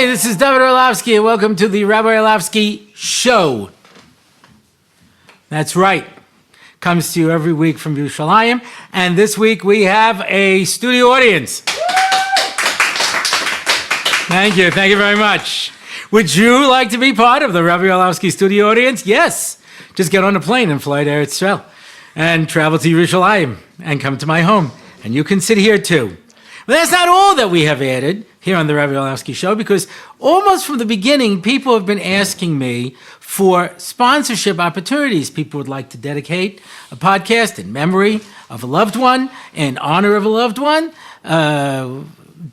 Hi, this is Rabbi Orlofsky, and welcome to the Rabbi Orlofsky Show. That's right. Comes to you every week from Yerushalayim, and this week we have a studio audience. Thank you very much. Would you like to be part of the Rabbi Orlofsky studio audience? Yes. Just get on a plane and fly to Eretz Yisrael and travel to Yerushalayim and come to my home, and you can sit here too. But that's not all that we have added here on the Rabbi Orlofsky Show, because almost from the beginning, people have been asking me for sponsorship opportunities. People would like to dedicate a podcast in memory of a loved one, in honor of a loved one,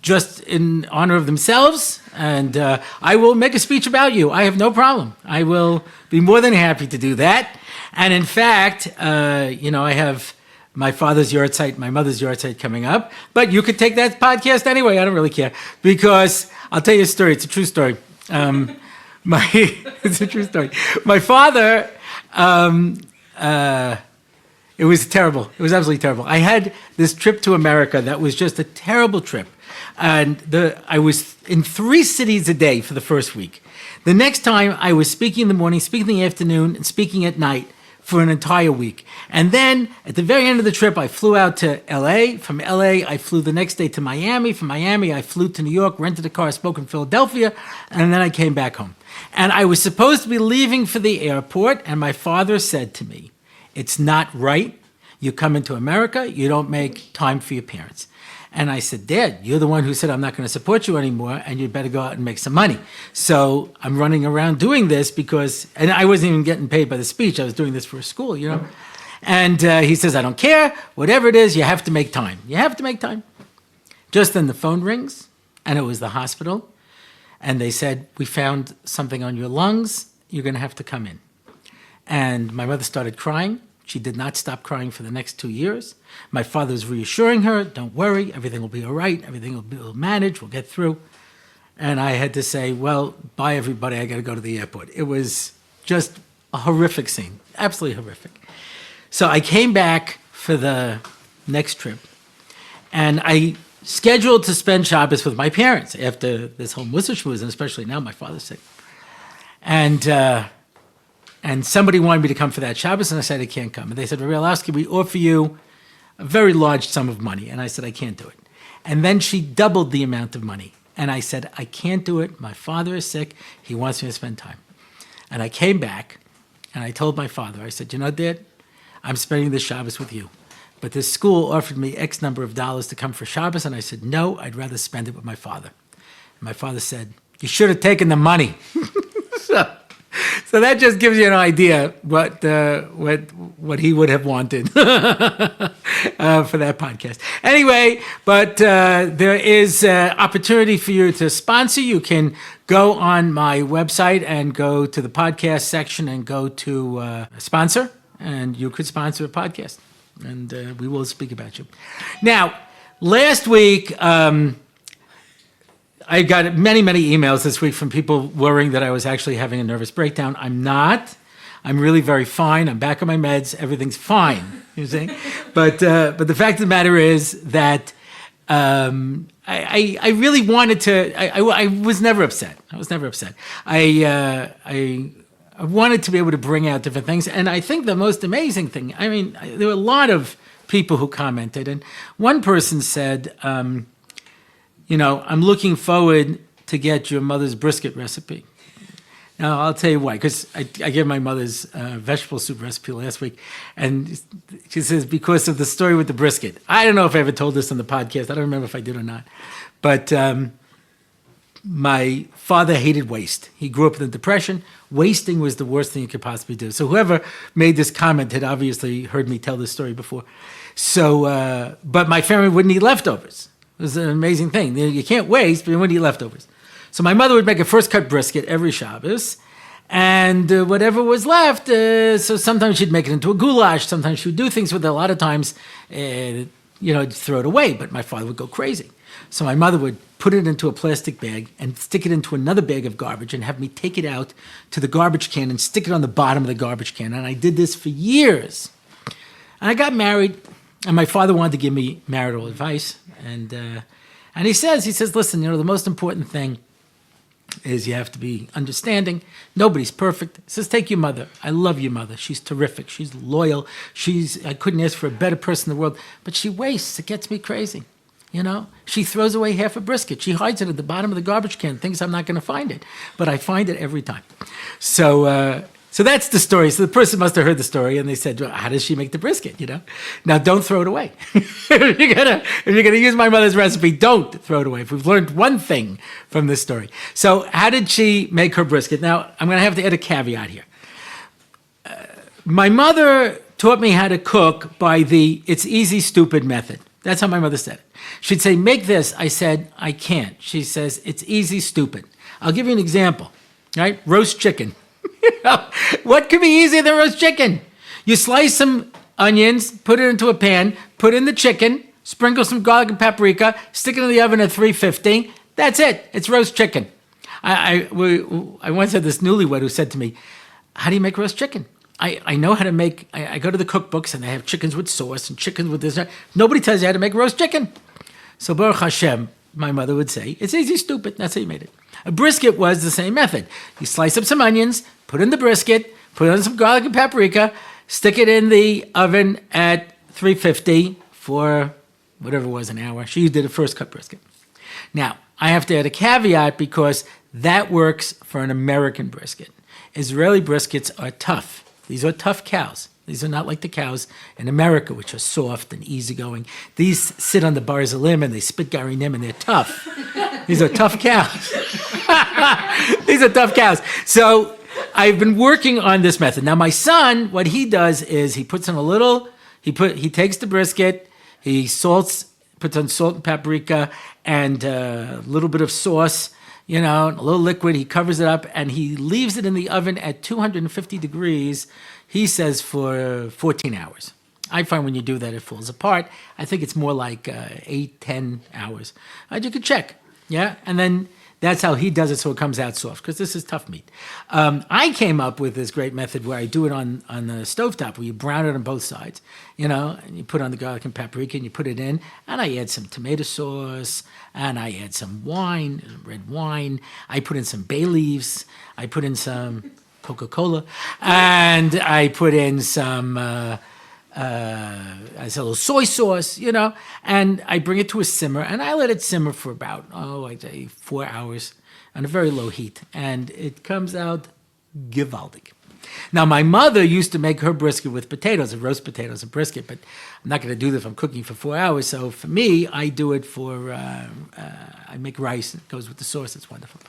just in honor of themselves. And I will make a speech about you. I have no problem. I will be more than happy to do that. And in fact, I have my father's yard site, my mother's yard site coming up. But you could take that podcast anyway. I don't really care. Because I'll tell you a story. It's a true story. It's a true story. My father, it was terrible. It was absolutely terrible. I had this trip to America that was just a terrible trip. And I was in 3 cities a day for the first week. The next time I was speaking in the morning, speaking in the afternoon, and speaking at night for an entire week. And then at the very end of the trip, I flew out to LA. From LA, I flew the next day to Miami. From Miami, I flew to New York, rented a car, spoke in Philadelphia, and then I came back home. And I was supposed to be leaving for the airport, and my father said to me, "It's not right. You come into America, you don't make time for your parents." And I said, "Dad, you're the one who said I'm not going to support you anymore, and you'd better go out and make some money." So I'm running around doing this and I wasn't even getting paid by the speech. I was doing this for a school, And he says, "I don't care. Whatever it is, you have to make time. You have to make time." Just then the phone rings, and it was the hospital. And they said, "We found something on your lungs. You're going to have to come in." And my mother started crying. She did not stop crying for the next 2 years. My father was reassuring her, "Don't worry, everything will be all right, we'll manage, we'll get through." And I had to say, "Well, bye everybody, I got to go to the airport." It was just a horrific scene, absolutely horrific. So I came back for the next trip, and I scheduled to spend Shabbos with my parents after this whole Musar shmooze, and especially now my father's sick. And somebody wanted me to come for that Shabbos, and I said, "I can't come." And they said, "Rabbi Orlofsky, we offer you a very large sum of money." And I said, "I can't do it." And then she doubled the amount of money. And I said, "I can't do it. My father is sick. He wants me to spend time." And I came back, and I told my father, I said, "Dad, I'm spending this Shabbos with you. But this school offered me X number of dollars to come for Shabbos." And I said, "No, I'd rather spend it with my father." And my father said, "You should have taken the money." So that just gives you an idea what he would have wanted for that podcast. Anyway, but there is opportunity for you to sponsor. You can go on my website and go to the podcast section and go to sponsor, and you could sponsor a podcast, and we will speak about you. Now, last week, I got many emails this week from people worrying that I was actually having a nervous breakdown. I'm not. I'm really very fine. I'm back on my meds. Everything's fine. You see? But the fact of the matter is that I really wanted to. I was never upset. I wanted to be able to bring out different things. And I think the most amazing thing, there were a lot of people who commented. And one person said, "I'm looking forward to get your mother's brisket recipe." Now, I'll tell you why, because I gave my mother's vegetable soup recipe last week, and she says, because of the story with the brisket. I don't know if I ever told this on the podcast. I don't remember if I did or not. But my father hated waste. He grew up in the Depression. Wasting was the worst thing you could possibly do. So whoever made this comment had obviously heard me tell this story before. So, but my family wouldn't eat leftovers. It was an amazing thing. You can't waste, but you wouldn't eat leftovers. So my mother would make a first-cut brisket every Shabbos, and whatever was left, so sometimes she'd make it into a goulash, sometimes she would do things with it. A lot of times, throw it away, but my father would go crazy. So my mother would put it into a plastic bag and stick it into another bag of garbage and have me take it out to the garbage can and stick it on the bottom of the garbage can. And I did this for years. And I got married, and my father wanted to give me marital advice. And he says, listen, the most important thing is you have to be understanding. Nobody's perfect. It says, take your mother. I love your mother. She's terrific. She's loyal. I couldn't ask for a better person in the world. But she wastes. It gets me crazy. She throws away half a brisket. She hides it at the bottom of the garbage can, thinks I'm not going to find it. But I find it every time. So that's the story. So the person must have heard the story, and they said, well, how does she make the brisket, Now, don't throw it away. if you're gonna use my mother's recipe, don't throw it away. If we've learned one thing from this story. So how did she make her brisket? Now, I'm going to have to add a caveat here. My mother taught me how to cook by the it's easy, stupid method. That's how my mother said it. She'd say, make this. I said, I can't. She says, it's easy, stupid. I'll give you an example, right? Roast chicken. What could be easier than roast chicken? You slice some onions, put it into a pan, put in the chicken, sprinkle some garlic and paprika, stick it in the oven at 350. That's it. It's roast chicken. I once had this newlywed who said to me, how do you make roast chicken? I know how to make, I go to the cookbooks and they have chickens with sauce and chickens with this. Nobody tells you how to make roast chicken. So Baruch Hashem, my mother would say, it's easy, stupid. That's how you made it. A brisket was the same method. You slice up some onions, put in the brisket, put on some garlic and paprika, stick it in the oven at 350 for whatever it was, an hour. She did a first cut brisket. Now, I have to add a caveat because that works for an American brisket. Israeli briskets are tough. These are tough cows. These are not like the cows in America, which are soft and easygoing. These sit on the barzalim and they spit garinim and they're tough. These are tough cows. These are tough cows. So I've been working on this method. Now my son, what he does is he puts in he takes the brisket, he puts on salt and paprika and a little bit of sauce, a little liquid. He covers it up and he leaves it in the oven at 250 degrees, he says, for 14 hours. I find when you do that, it falls apart. I think it's more like 8, 10 hours. You could check, yeah? And then that's how he does it so it comes out soft, because this is tough meat. I came up with this great method where I do it on the stovetop, where you brown it on both sides, and you put on the garlic and paprika and you put it in, and I add some tomato sauce, and I add some wine, red wine. I put in some bay leaves. I put in some Coca-Cola, and I put in some a little soy sauce, and I bring it to a simmer, and I let it simmer for about, I'd say 4 hours on a very low heat, and it comes out gewaldig. Now, my mother used to make her brisket with potatoes, roast potatoes and brisket, but I'm not going to do that if I'm cooking for 4 hours, so for me, I do it I make rice, and it goes with the sauce, it's wonderful.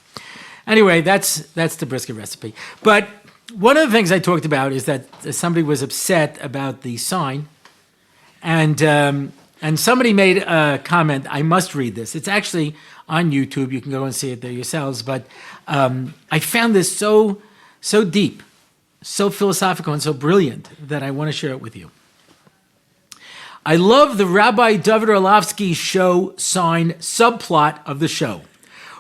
Anyway, that's the brisket recipe. But one of the things I talked about is that somebody was upset about the sign, and somebody made a comment. I must read this. It's actually on YouTube. You can go and see it there yourselves. But I found this so deep, so philosophical, and so brilliant that I want to share it with you. I love the Rabbi Orlofsky show sign subplot of the show.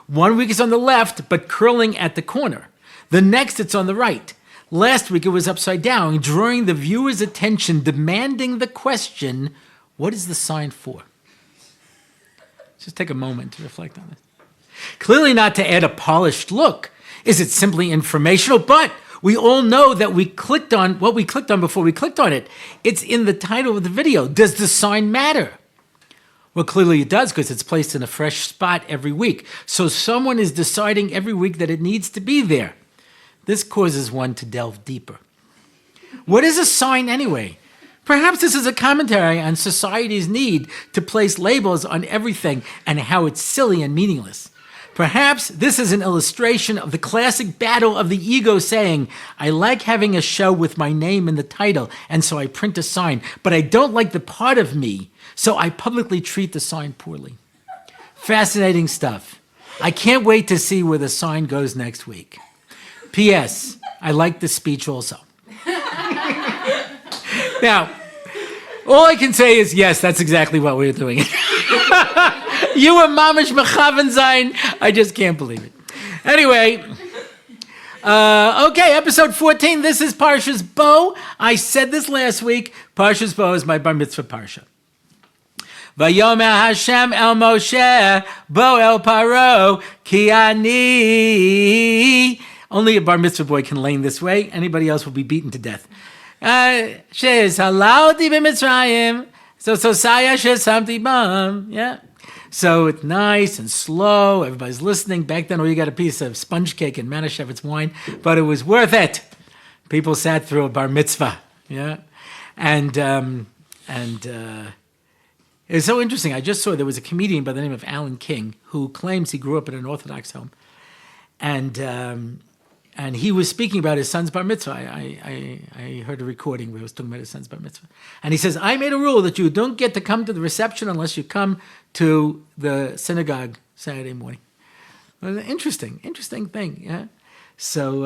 1 week it's on the left, but curling at the corner. The next it's on the right. Last week it was upside down, drawing the viewer's attention, demanding the question, what is the sign for? Just take a moment to reflect on this. Clearly not to add a polished look. Is it simply informational? But we all know that we clicked on what we clicked on before we clicked on it. It's in the title of the video. Does the sign matter? Well, clearly it does, because it's placed in a fresh spot every week. So someone is deciding every week that it needs to be there. This causes one to delve deeper. What is a sign anyway? Perhaps this is a commentary on society's need to place labels on everything and how it's silly and meaningless. Perhaps this is an illustration of the classic battle of the ego saying, I like having a show with my name in the title, and so I print a sign, but I don't like the part of me, so I publicly treat the sign poorly. Fascinating stuff. I can't wait to see where the sign goes next week. P.S. I like the speech also. Now, all I can say is, yes, that's exactly what we're doing. You were mamish mechaven zayin. I just can't believe it. Anyway, okay, episode 14. This is Parshas Bo. I said this last week. Parshas Bo is my Bar Mitzvah Parsha. Vayomer Hashem el Moshe, bo el Paro, ki ani. Only a bar mitzvah boy can lane this way. Anybody else will be beaten to death. Shez halalti b'Mitzrayim, so saya shesamti bam. Yeah. So it's nice and slow. Everybody's listening. Back then, you got a piece of sponge cake and Manischewitz wine, but it was worth it. People sat through a bar mitzvah. Yeah. And it was so interesting. I just saw there was a comedian by the name of Alan King who claims he grew up in an Orthodox home, and he was speaking about his son's bar mitzvah. I heard a recording where he was talking about his son's bar mitzvah, and he says, "I made a rule that you don't get to come to the reception unless you come to the synagogue Saturday morning." Well, interesting thing, yeah. So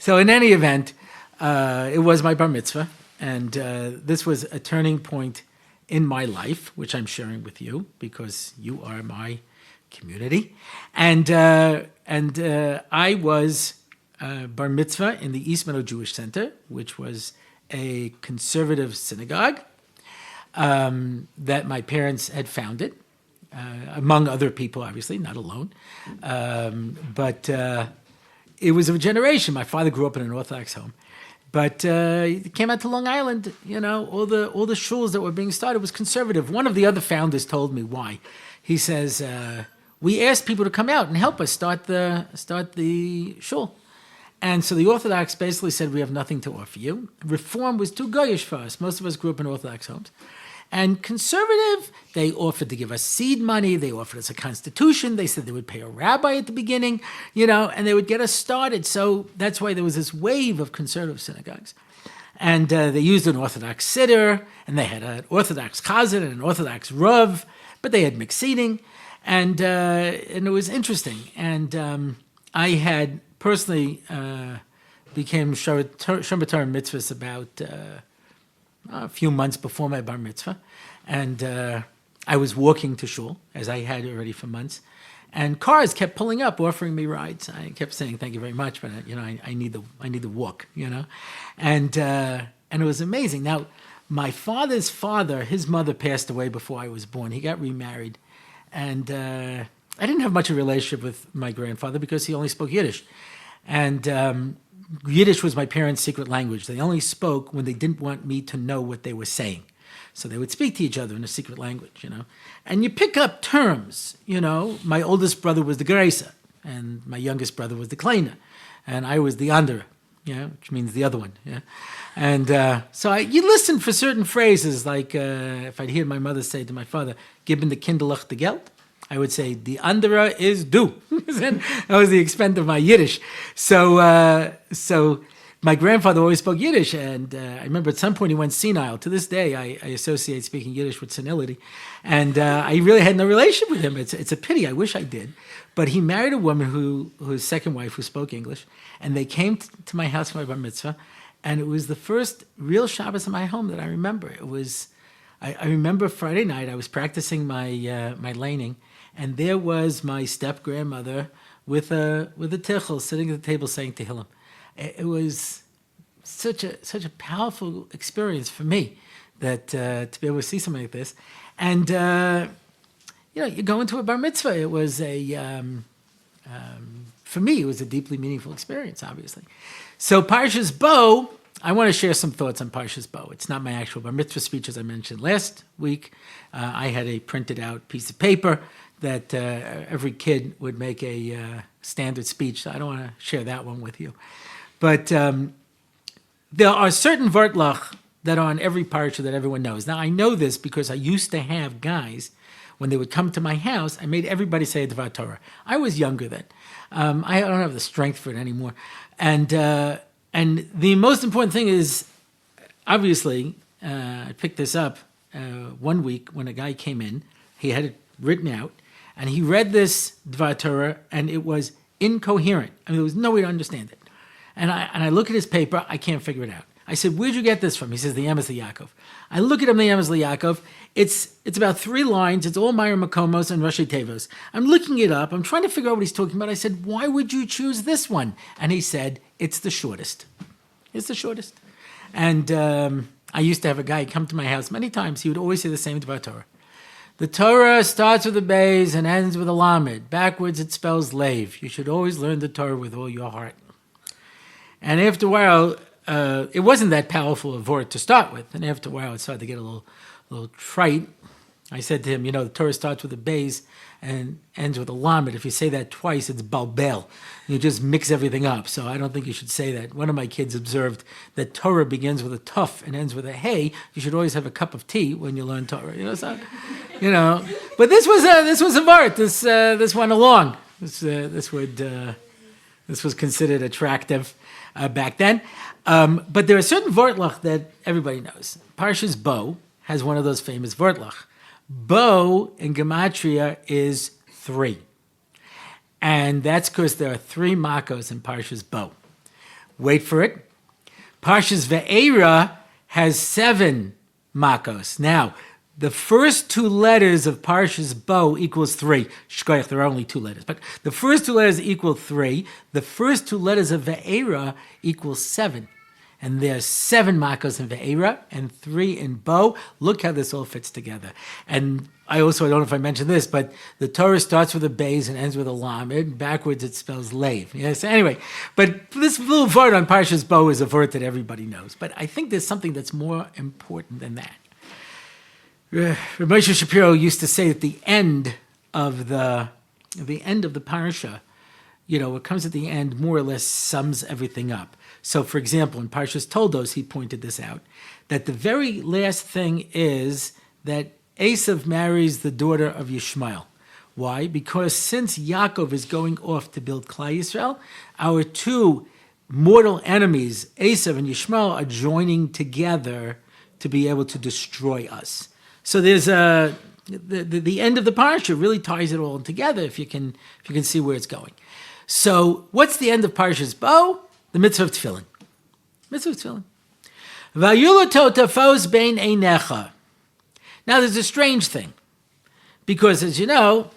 in any event. It was my bar mitzvah, and this was a turning point in my life, which I'm sharing with you because you are my community. And I was bar mitzvah in the East Meadow Jewish Center, which was a conservative synagogue that my parents had founded, among other people, obviously, not alone. But it was of a generation. My father grew up in an Orthodox home. But he came out to Long Island, all the shuls that were being started was conservative. One of the other founders told me why. He says, we asked people to come out and help us start the shul. And so the Orthodox basically said, we have nothing to offer you. Reform was too goyish for us. Most of us grew up in Orthodox homes. And conservative, they offered to give us seed money. They offered us a constitution. They said they would pay a rabbi at the beginning, and they would get us started. So that's why there was this wave of conservative synagogues. And they used an Orthodox siddur, and they had an Orthodox chazan and an Orthodox rav, but they had mixed seating. And it was interesting. And I had personally became Shem B'Torah mitzvahs about a few months before my bar mitzvah, and I was walking to shul, as I had already for months, and cars kept pulling up, offering me rides. I kept saying, thank you very much, but I need the walk, and it was amazing. Now, my father's father, his mother passed away before I was born. He got remarried, and I didn't have much of a relationship with my grandfather because he only spoke Yiddish, and Yiddish was my parents' secret language. They only spoke when they didn't want me to know what they were saying. So they would speak to each other in a secret language, And you pick up terms, My oldest brother was the Gereisa, and my youngest brother was the Kleiner, and I was the Andere, which means the other one, And so you listen for certain phrases, like if I'd hear my mother say to my father, "Geben the Kinderlach the Geld," I would say, "The andere is du." That was the extent of my Yiddish. So my grandfather always spoke Yiddish, and I remember at some point he went senile. To this day, I associate speaking Yiddish with senility, and I really had no relationship with him. It's a pity. I wish I did. But he married a woman whose second wife who spoke English, and they came to my house for my bar mitzvah, and it was the first real Shabbos in my home that I remember. It was, I remember Friday night, I was practicing my laning, and there was my step-grandmother with a tichel sitting at the table saying Tehillim. It was such a powerful experience for me that to be able to see something like this. And, you go into a bar mitzvah. It was for me, it was a deeply meaningful experience, obviously. So Parshas Bo, I want to share some thoughts on Parshas Bo. It's not my actual bar mitzvah speech, as I mentioned last week. I had a printed out piece of paper that every kid would make a standard speech. So I don't want to share that one with you. But there are certain Vortlach that are on every parsha that everyone knows. Now, I know this because I used to have guys, when they would come to my house, I made everybody say a Dvar Torah. I was younger then. I don't have the strength for it anymore. And the most important thing is, obviously, I picked this up one week when a guy came in. He had it written out, and he read this Dvar Torah, and it was incoherent. I mean, there was no way to understand it. And I look at his paper, I can't figure it out. I said, "Where'd you get this from?" He says, "The Emes Yaakov." I look at him, the Emes Yaakov. It's about 3 lines. It's all Meir Makomos and Rashi Tevos. I'm looking it up. I'm trying to figure out what he's talking about. I said, "Why would you choose this one?" And he said, "It's the shortest. It's the shortest." And I used to have a guy come to my house many times. He would always say the same about Torah. The Torah starts with a Beis and ends with a Lamed. Backwards, it spells Lev. You should always learn the Torah with all your heart. And after a while, it wasn't that powerful a word to start with. And after a while, it started to get a little trite. I said to him, the Torah starts with a Beis and ends with a Lamed. If you say that twice, it's balbel. You just mix everything up. So I don't think you should say that. One of my kids observed that Torah begins with a tuf and ends with a hey. You should always have a cup of tea when you learn Torah. But this was a vart. This went along. This was considered attractive back then. But there are certain vortlach that everybody knows. Parshas Bo has one of those famous vortlach. Bo in Gematria is 3. And that's because there are 3 makos in Parshas Bo. Wait for it. Parshas Ve'era has 7 makos. Now, the first 2 letters of Parshas Bo equals 3. Shkoyach, there are only 2 letters. But the first 2 letters equal 3. The first 2 letters of Ve'era equal 7. And there's 7 makos in Ve'era and 3 in Bo. Look how this all fits together. And I don't know if I mentioned this, but the Torah starts with a Beis and ends with a Lamed. Backwards, it spells Lev. Yes. Anyway, but this little word on Parshas Bo is a word that everybody knows. But I think there's something that's more important than that. Rabbi Moshe Shapiro used to say at the end of the parsha, what comes at the end more or less sums everything up. So, for example, in Parshas Toldos, he pointed this out, that the very last thing is that Esav marries the daughter of Yishmael. Why? Because since Yaakov is going off to build Klal Yisrael, our 2 mortal enemies, Esav and Yishmael, are joining together to be able to destroy us. So there's the end of the parsha really ties it all together if you can see where it's going. So what's the end of Parshas Bo? The mitzvah of tefillin. Mitzvah of tefillin. Vayulato tafos bein einecha. Now there's a strange thing, because as you know,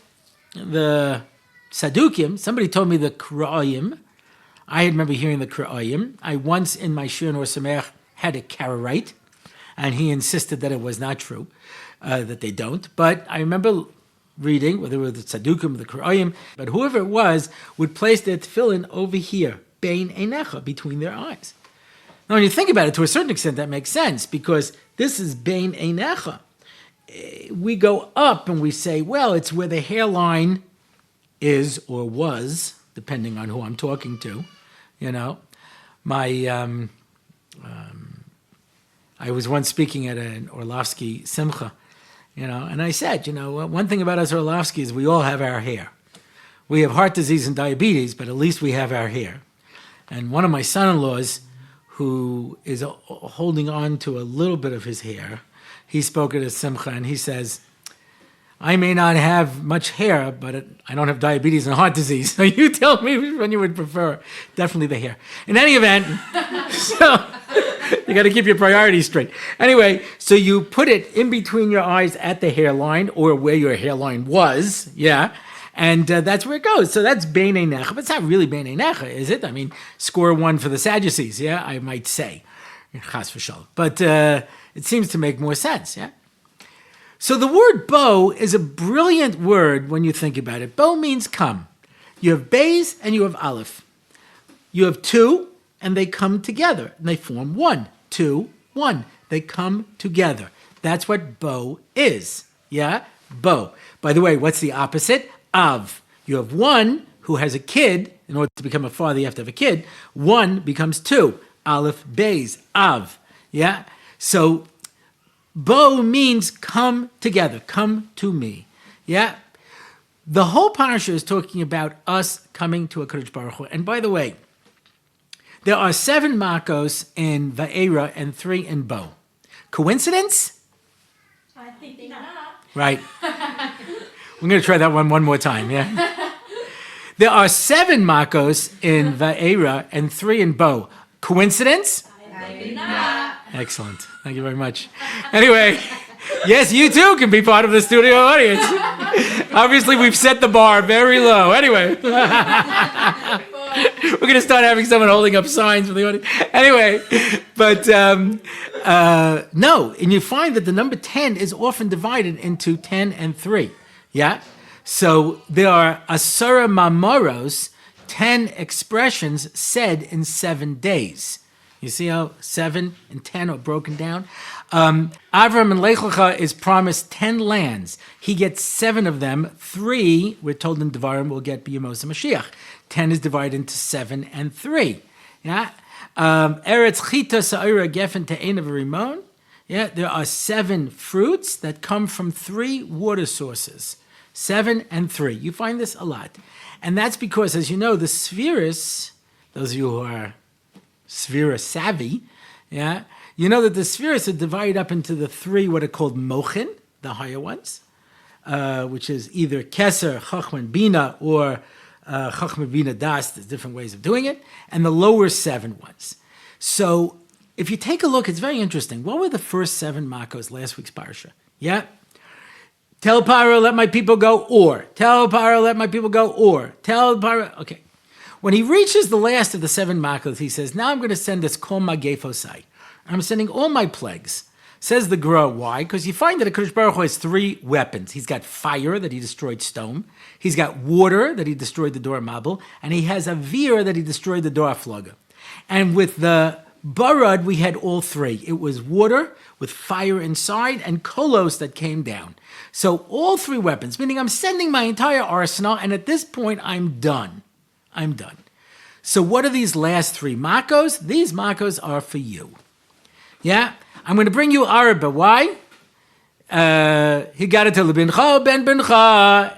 the Sadukim, somebody told me the Kra'ayim. I remember hearing the Kra'ayim. I once in my Shir Nor Sameach had a Karaite, and he insisted that it was not true, that they don't. But I remember reading, whether it was the Sadukim or the Kra'ayim, but whoever it was would place their tefillin over here, bein einecha, between their eyes. Now, when you think about it, to a certain extent, that makes sense, because this is bein einecha. We go up and we say, well, it's where the hairline is or was, depending on who I'm talking to. I was once speaking at an Orlofsky simcha, and I said, one thing about us Orlofsky is we all have our hair. We have heart disease and diabetes, but at least we have our hair. And one of my son-in-laws, who is holding on to a little bit of his hair, he spoke at a simcha, and he says, I may not have much hair, but I don't have diabetes and heart disease. So you tell me which one you would prefer. Definitely the hair. In any event, so you got to keep your priorities straight. Anyway, so you put it in between your eyes at the hairline, or where your hairline was, and that's where it goes. So that's bein einecha, but it's not really bein einecha, is it? I mean, score 1 for the Sadducees, I might say. Chas v'shalom. But it seems to make more sense, So the word bo is a brilliant word when you think about it. Bo means come. You have Beis and you have Aleph. You have 2, and they come together, and they form 1. 2, 1. They come together. That's what bo is. Bo. By the way, what's the opposite? Av. You have 1 who has a kid. In order to become a father, you have to have a kid. 1 becomes 2. Aleph, Beis, Av. So bo means come together, come to me. The whole parsha is talking about us coming to a Kadosh Baruch Hu. And by the way, there are 7 makos in Va'era and 3 in Bo. Coincidence? I think not. Right. We're going to try that one more time, There are 7 makos in Va'era and 3 in Bo. Coincidence? I think not. Excellent. Thank you very much. Anyway, yes, you too can be part of the studio audience. Obviously, we've set the bar very low. Anyway. We're going to start having someone holding up signs for the audience. Anyway, but no, and you find that the number 10 is often divided into 10 and 3. Yeah? So there are asura mamoros, 10 expressions said in 7 days. You see how 7 and 10 are broken down? Avram and Lech Lecha is promised 10 lands. He gets 7 of them. 3, we're told in Devarim, will get B'Yemos Mashiach. 10 is divided into 7 and 3. Yeah? Eretz Chita Sa'ira Geffen Te'ena V'Rimon. Yeah, there are 7 fruits that come from 3 water sources. 7 and 3. You find this a lot. And that's because, as you know, the spheres, those of you who are Sphera savvy, yeah, you know that the spheres are divided up into the 3 what are called mochin, the higher ones, which is either keser, chachman, bina, or chachman, bina, das. There's different ways of doing it, and the lower 7 ones. So if you take a look, it's very interesting. What were the first 7 makos last week's parsha? Yeah. Tell Paro, let my people go, or. Tell Paro, let my people go, or. Tell Paro, okay. When he reaches the last of the 7 makos, he says, now I'm going to send this kol magefosai. I'm sending all my plagues. Says the Gra, why? Because you find that HaKadosh Baruch Hu has 3 weapons. He's got fire, that he destroyed stone. He's got water, that he destroyed the door mabel. And he has a veer, that he destroyed the door flogger. And with the Barad, we had all 3. It was water with fire inside and kolos that came down. So all 3 weapons, meaning I'm sending my entire arsenal, and at this point, I'm done. I'm done. So what are these last 3 makos? These makos are for you. Yeah? I'm going to bring you Arba. Why? He got it to Bincha, Ben Bincha,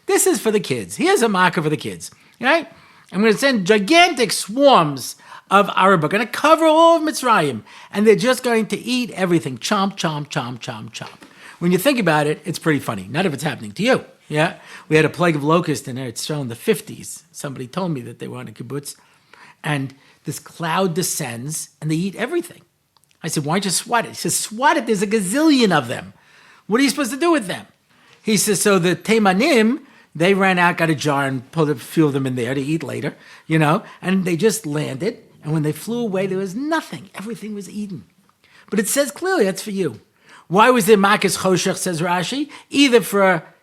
This is for the kids. Here's a maka for the kids. Right? I'm going to send gigantic swarms of Arba, going to cover all of Mitzrayim, and they're just going to eat everything. Chomp, chomp, chomp, chomp, chomp. When you think about it, it's pretty funny. None of it's happening to you. Yeah, we had a plague of locusts in Eretz Yisrael in the 50s. Somebody told me that they were on a kibbutz, and this cloud descends, and they eat everything. I said, why don't you swat it? He says, swat it, there's a gazillion of them. What are you supposed to do with them? He says, so the Teimanim, they ran out, got a jar, and put a few of them in there to eat later, and they just landed, and when they flew away, there was nothing. Everything was eaten. But it says clearly, that's for you. Why was there Makas Choshech, says Rashi? Either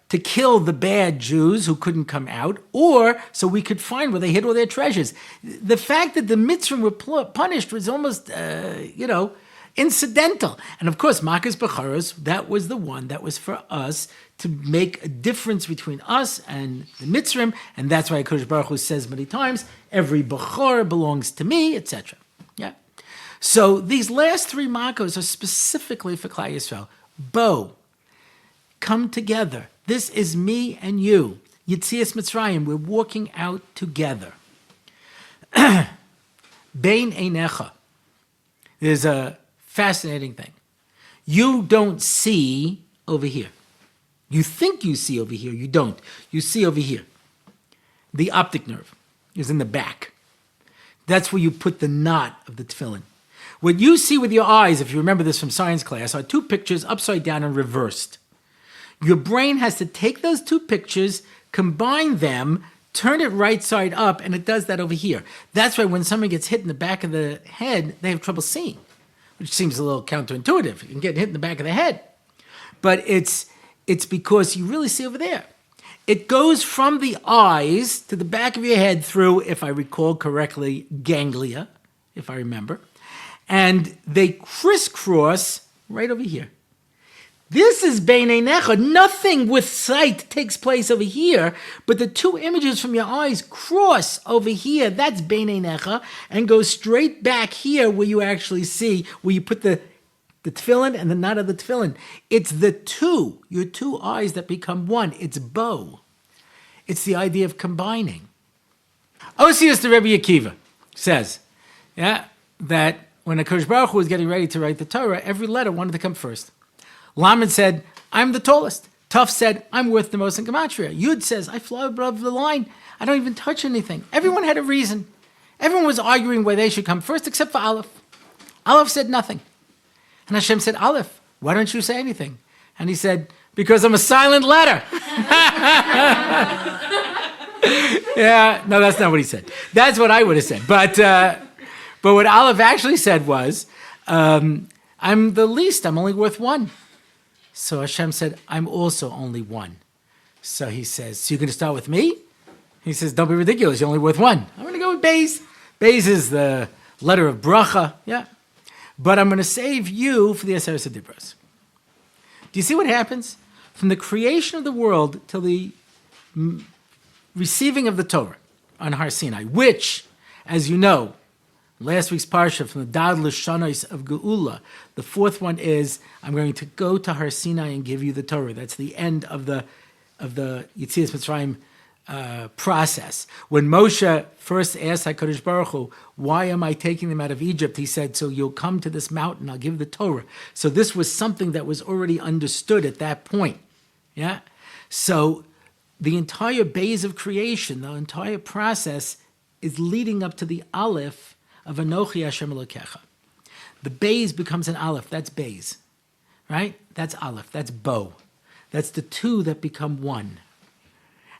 to kill the bad Jews who couldn't come out, or so we could find where they hid all their treasures. The fact that the Mitzrim were punished was almost, incidental. And of course, Makas Becharos, that was the one that was for us to make a difference between us and the Mitzrim, and that's why HaKadosh Baruch Hu says many times, every Bechor belongs to me, etc. Yeah. So these last 3 makos are specifically for Klal Yisrael. Bo, come together. This is me and you. Yitzias Mitzrayim. We're walking out together. Bein Einecha. There's a fascinating thing. You don't see over here. You think you see over here. You don't. You see over here. The optic nerve is in the back. That's where you put the knot of the tefillin. What you see with your eyes, if you remember this from science class, are 2 pictures upside down and reversed. Your brain has to take those 2 pictures, combine them, turn it right side up, and it does that over here. That's why when someone gets hit in the back of the head, they have trouble seeing, which seems a little counterintuitive. You can get hit in the back of the head. But it's because you really see over there. It goes from the eyes to the back of your head through, if I recall correctly, ganglia, if I remember. And they crisscross right over here. This is Bein Einecha. Nothing with sight takes place over here, but the 2 images from your eyes cross over here. That's Bein Einecha, and go straight back here where you actually see, where you put the tefillin and the knot of the tefillin. It's your 2 eyes that become one. It's Bo. It's the idea of combining. Osius the Rebbe Akiva says, that when HaKadosh Baruch Hu was getting ready to write the Torah, every letter wanted to come first. Lamed said, I'm the tallest. Tuf said, I'm worth the most in Gematria. Yud says, I fly above the line. I don't even touch anything. Everyone had a reason. Everyone was arguing where they should come first, except for Aleph. Aleph said nothing. And Hashem said, Aleph, why don't you say anything? And he said, because I'm a silent letter. Yeah, no, that's not what he said. That's what I would have said. But what Aleph actually said was, I'm the least. I'm only worth one. So Hashem said, I'm also only one. So he says, so you're going to start with me? He says, don't be ridiculous. You're only worth one. I'm going to go with Beis. Beis is the letter of bracha. Yeah. But I'm going to save you for the Aseret Dibros. Do you see what happens? From the creation of the world till the receiving of the Torah on Har Sinai, which, as you know, last week's parsha from the Dad L'Shanos of Geula, the fourth one is, I'm going to go to Har Sinai and give you the Torah. That's the end of the Yetzias Mitzrayim process. When Moshe first asked HaKadosh Baruch Hu, why am I taking them out of Egypt? He said, so you'll come to this mountain, I'll give the Torah. So this was something that was already understood at that point. Yeah. So the entire base of creation, the entire process is leading up to the Aleph of Anochi Hashem Elokecha. The base becomes an Aleph. That's base. Right? That's Aleph. That's Bo. That's the two that become one.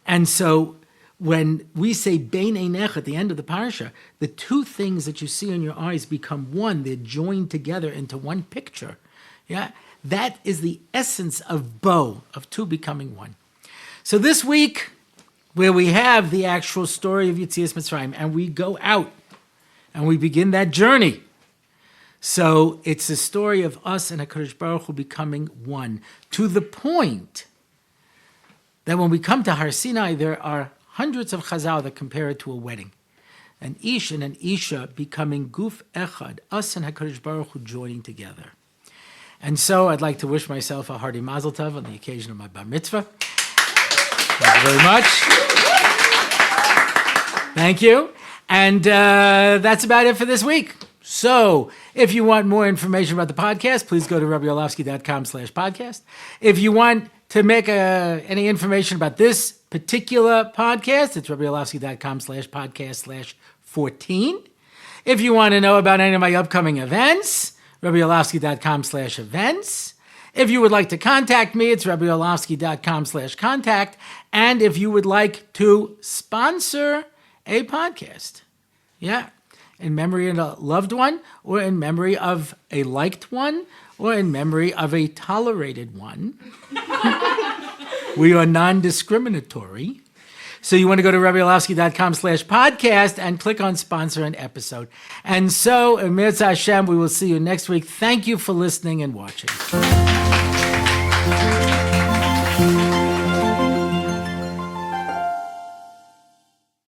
And so when we say Bein Einech at the end of the parasha, the two things that you see in your eyes become one. They're joined together into one picture. Yeah, that is the essence of Bo, of two becoming one. So this week, where we have the actual story of Yetzias Mitzrayim, and we go out and we begin that journey. So it's the story of us and HaKadosh Baruch Hu becoming one, to the point that when we come to Har Sinai, there are hundreds of chazal that compare it to a wedding. An ish and an isha becoming guf echad, us and HaKadosh Baruch Hu joining together. And so I'd like to wish myself a hearty mazel tov on the occasion of my bar mitzvah. Thank you very much. Thank you. And that's about it for this week. So if you want more information about the podcast, please go to RabbiOrlofsky.com/podcast. If you want to make any information about this particular podcast, it's RabbiOrlofsky.com/podcast/14. If you want to know about any of my upcoming events, RabbiOrlofsky.com/events. If you would like to contact me, it's RabbiOrlofsky.com/contact. And if you would like to sponsor a podcast, yeah, in memory of a loved one, or in memory of a liked one, or in memory of a tolerated one, we are non-discriminatory. So you want to go to RabbiOrlofsky.com/podcast and click on sponsor an episode. And so, Mirza Hashem, we will see you next week. Thank you for listening and watching.